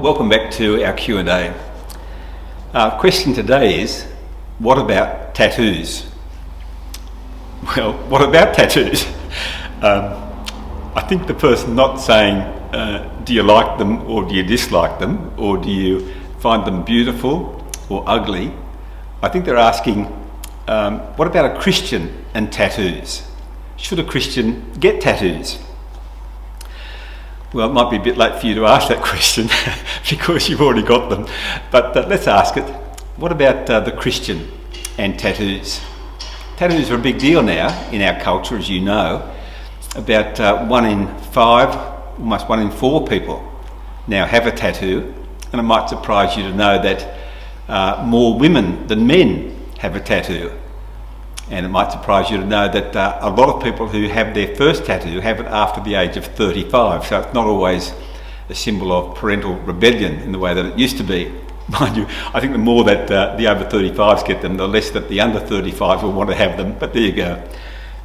welcome back to our Q&A. Our question today is, what about tattoos? Well, what about tattoos? I think the person not saying, do you like them or do you dislike them, or do you find them beautiful or ugly? I think they're asking, what about a Christian and tattoos? Should a Christian get tattoos? Well, it might be a bit late for you to ask that question because you've already got them. But let's ask it. What about the Christian and tattoos? Tattoos are a big deal now in our culture, as you know. About 1 in 5, almost 1 in 4 people now have a tattoo. And it might surprise you to know that more women than men have a tattoo. And it might surprise you to know that a lot of people who have their first tattoo have it after the age of 35. So it's not always a symbol of parental rebellion in the way that it used to be. Mind you, I think the more that the over 35s get them, the less that the under 35s will want to have them. But there you go.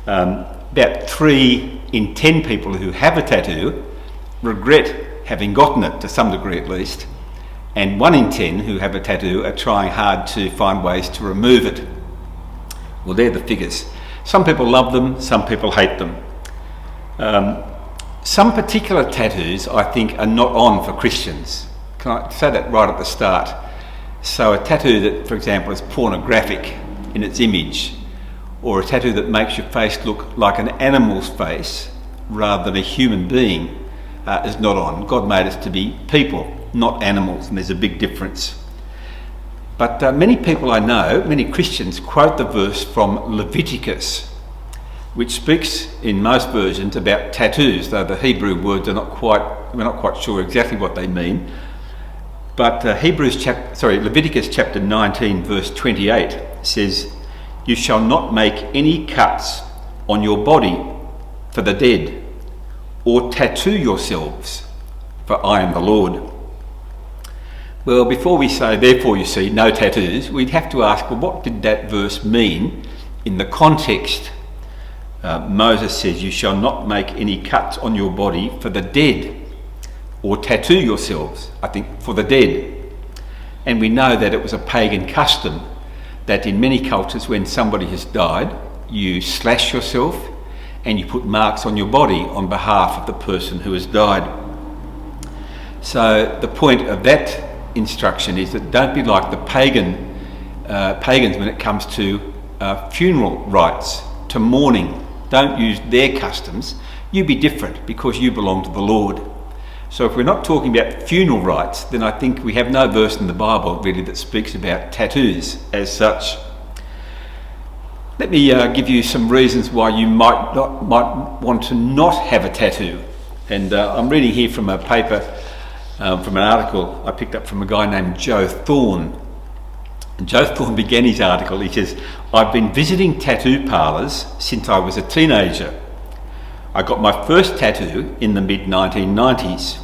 About 3 in 10 people who have a tattoo regret having gotten it, to some degree at least. And 1 in 10 who have a tattoo are trying hard to find ways to remove it. Well, they're the figures. Some people love them, some people hate them. Some particular tattoos, I think, are not on for Christians. Can I say that right at the start? So a tattoo that, for example, is pornographic in its image, or a tattoo that makes your face look like an animal's face rather than a human being, is not on. God made us to be people, not animals, and there's a big difference. But many people I know, many Christians, quote the verse from Leviticus, which speaks in most versions about tattoos, though the Hebrew words we're not quite sure exactly what they mean. But Leviticus chapter 19, verse 28 says, "You shall not make any cuts on your body for the dead, or tattoo yourselves, for I am the Lord." Well, before we say, therefore you see, no tattoos, we'd have to ask, well, what did that verse mean in the context? Moses says, "You shall not make any cuts on your body for the dead, or tattoo yourselves," I think, for the dead. And we know that it was a pagan custom that in many cultures when somebody has died, you slash yourself and you put marks on your body on behalf of the person who has died. So the point of that instruction is that don't be like the pagans when it comes to funeral rites, to mourning. Don't use their customs. You be different because you belong to the Lord. So if we're not talking about funeral rites, then I think we have no verse in the Bible really that speaks about tattoos as such. Let me give you some reasons why you might want to not have a tattoo. And I'm reading here from a paper, from an article I picked up from a guy named Joe Thorne. And Joe Thorne began his article, he says, "I've been visiting tattoo parlours since I was a teenager. I got my first tattoo in the mid-1990s.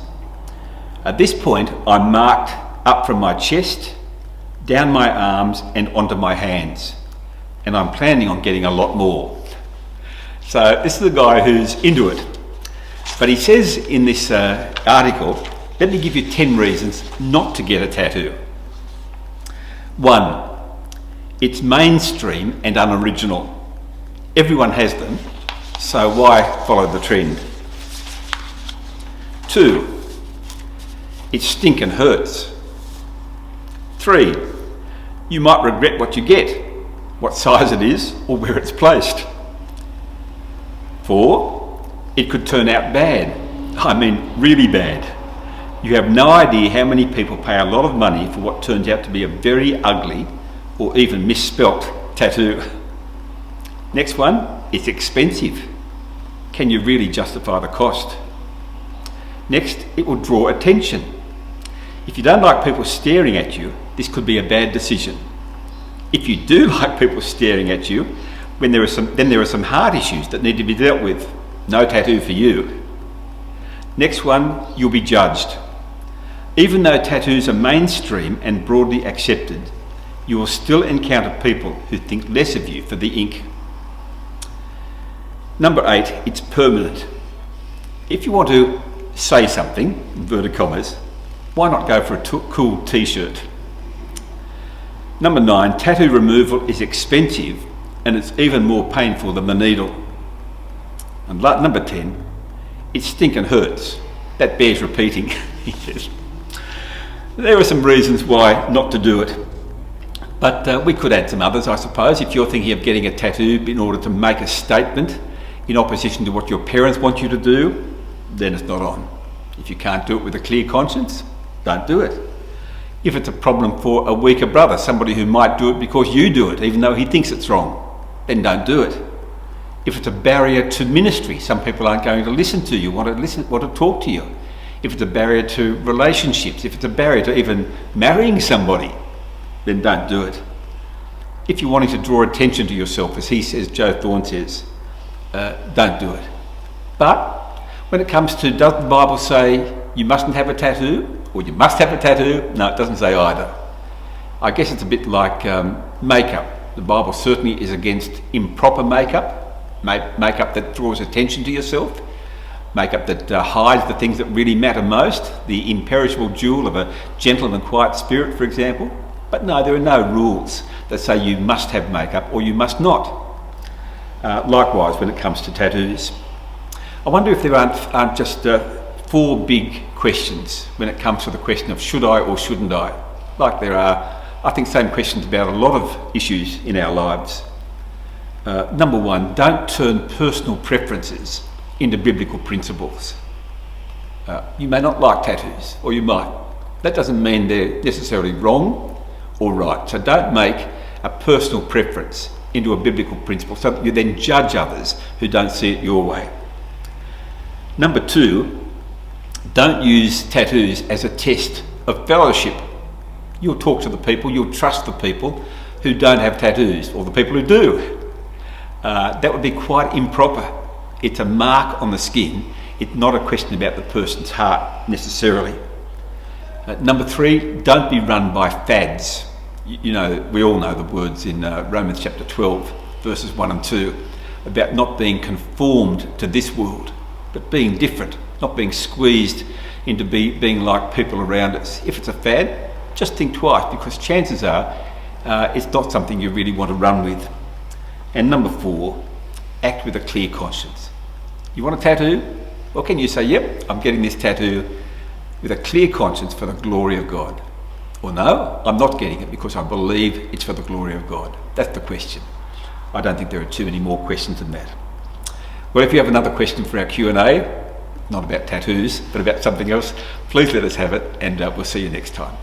At this point, I'm marked up from my chest, down my arms and onto my hands. And I'm planning on getting a lot more." So this is a guy who's into it. But he says in this article, let me give you 10 reasons not to get a tattoo. 1, it's mainstream and unoriginal. Everyone has them, so why follow the trend? 2, it stinkin' hurts. 3, you might regret what you get, what size it is or where it's placed. 4, it could turn out bad. I mean really bad. You have no idea how many people pay a lot of money for what turns out to be a very ugly or even misspelt tattoo. Next one, it's expensive. Can you really justify the cost? Next, it will draw attention. If you don't like people staring at you, this could be a bad decision. If you do like people staring at you, then there are some heart issues that need to be dealt with. No tattoo for you. Next one, you'll be judged. Even though tattoos are mainstream and broadly accepted, you will still encounter people who think less of you for the ink. Number 8, it's permanent. If you want to say something, inverted commas, Why not go for a cool t-shirt? Number 9, tattoo removal is expensive and it's even more painful than the needle. And number 10, it stinking hurts. That bears repeating, he says. There are some reasons why not to do it. But we could add some others, I suppose. If you're thinking of getting a tattoo in order to make a statement in opposition to what your parents want you to do, then it's not on. If you can't do it with a clear conscience, don't do it. If it's a problem for a weaker brother, somebody who might do it because you do it, even though he thinks it's wrong, then don't do it. If it's a barrier to ministry, some people aren't going to listen to you, want to talk to you. If it's a barrier to relationships, if it's a barrier to even marrying somebody, then don't do it. If you're wanting to draw attention to yourself, as he says, Joe Thorne says, don't do it. But when it comes to, does the Bible say you mustn't have a tattoo or you must have a tattoo? No, it doesn't say either. I guess it's a bit like makeup. The Bible certainly is against improper makeup, makeup that draws attention to yourself, makeup that hides the things that really matter most, the imperishable jewel of a gentle and quiet spirit, for example. But no, there are no rules that say you must have makeup or you must not. Likewise, when it comes to tattoos. I wonder if there aren't just 4 big questions when it comes to the question of should I or shouldn't I? Like there are, I think, same questions about a lot of issues in our lives. Number 1, don't turn personal preferences into biblical principles. You may not like tattoos, or you might. That doesn't mean they're necessarily wrong or right. So don't make a personal preference into a biblical principle so that you then judge others who don't see it your way. Number 2, don't use tattoos as a test of fellowship. You'll talk to the people, you'll trust the people who don't have tattoos, or the people who do. That would be quite improper. It's a mark on the skin. It's not a question about the person's heart necessarily. Number 3, don't be run by fads. You know, we all know the words in Romans chapter 12, verses 1 and 2, about not being conformed to this world, but being different, not being squeezed into being like people around us. If it's a fad, just think twice, because chances are it's not something you really want to run with. And number 4, act with a clear conscience. You want a tattoo? Well, can you say, yep, I'm getting this tattoo with a clear conscience for the glory of God? Or no, I'm not getting it because I believe it's for the glory of God. That's the question. I don't think there are too many more questions than that. Well, if you have another question for our Q&A, not about tattoos, but about something else, please let us have it, and we'll see you next time.